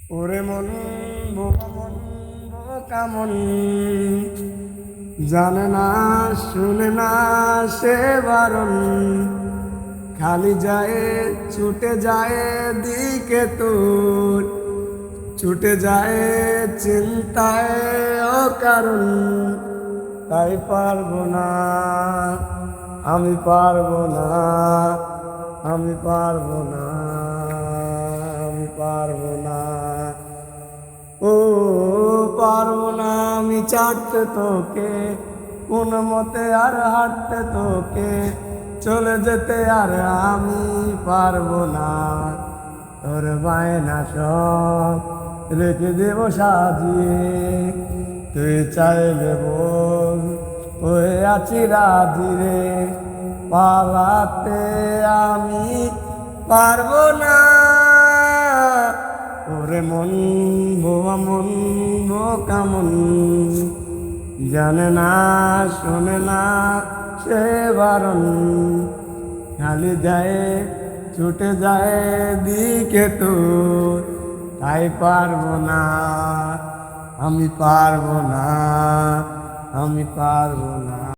ওরে মন বোকা মন বোকা মন, জানে না শুনে না সে বারণ, খালি যায় ছুটে যায় দিকে তোর, ছুটে যায় চিন্তায় ও কারণ। তাই পারবো না, আমি পারবো না, আমি পারবো না, আমি পারবো না, ও পারবো না আমি ছাড়তে তোকে, কোন মতে আর হাঁটতে তোকে, চলে যেতে আর আমি পারবো না। তোর বায়না সব রেখে দেব সাজিয়ে, তুই চাইলে বল হয়ে আছি রাজি রে, পালাতে আমি পারবো না। ওরে মন বোবা মন বোকা মন, জানে না শোনে না সে বারণ, খালি যায় ছুটে যায় দিকে তোর। তাই পারবো না, আমি পারবো না, আমি পারবো না।